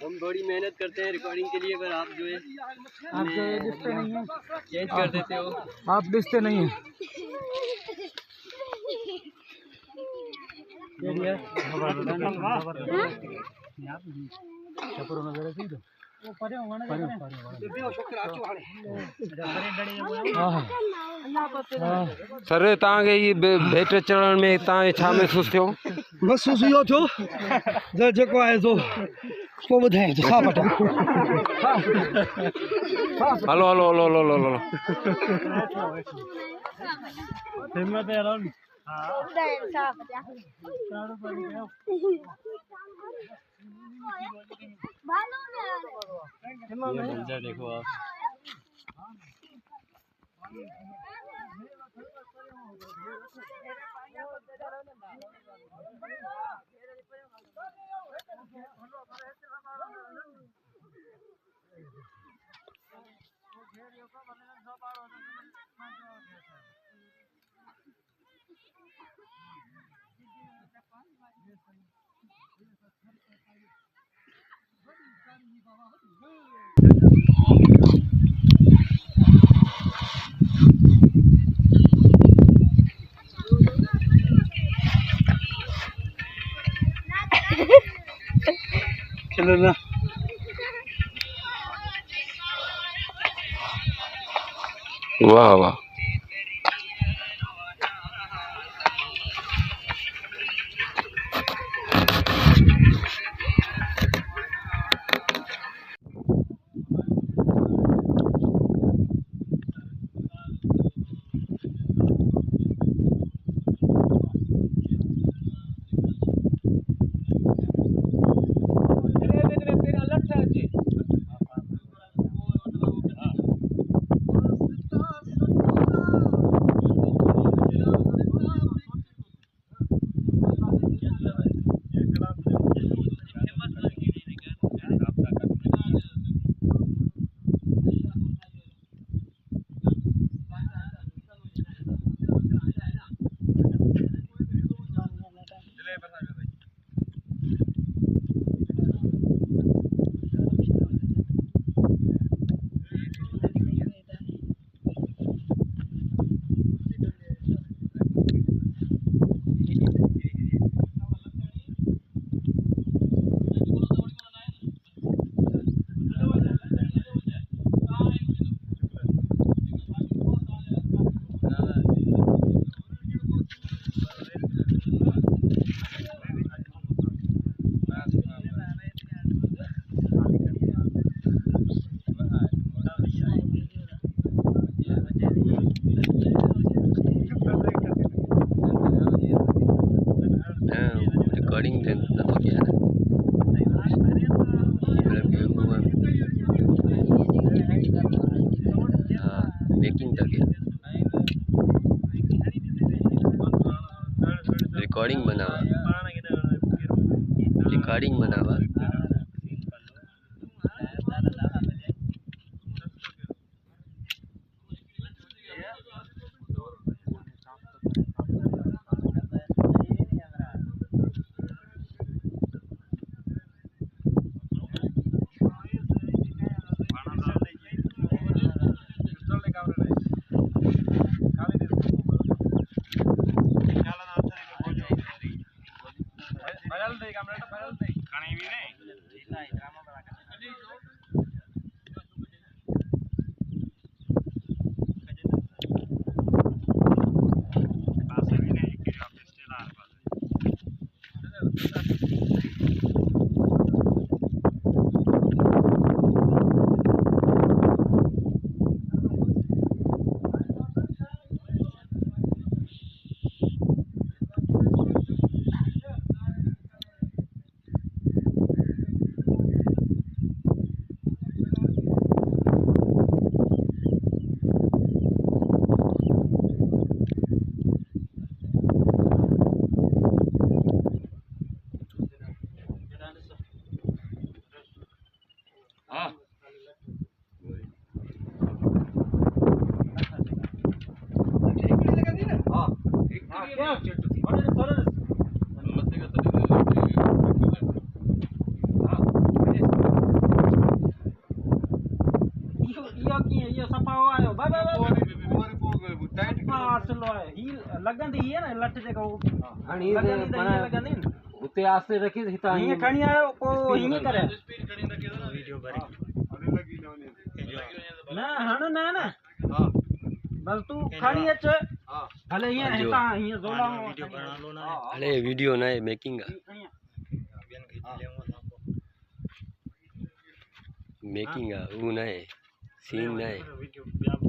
हम बड़ी मेहनत करते हैं रिकॉर्डिंग के लिए, पर आप जो है दिखते नहीं है, चेंज कर देते हो। आप दिखते नहीं है। सर तव्हांखे ये भेट चढ़ण में तव्हांखे छा महसूस थियो? महसूस इहो थियो जेको आहे सो पोइ ॿुधाए थो साफ़ वठां। Hello hello hello hello hello hello हिम्मत है यार। ये मंजर देखो आप। चलो ना वाह वाह। रिकॉर्डिंग तो क्या है मेकिंग तक है रिकॉर्डिंग बनावा क्या आयो बाबा हां चलो आयो ही लगंदी है ना लट जे को आणि लगंदी उते आस्ते रखी हिता ही खणी आयो को ही करे ना हण ना ना हां बस तू खणी अच भले ही हिता ही जोला वीडियो बना लो ना अरे वीडियो ना है मेकिंग का मेकिंग का वो ना है सीन ना है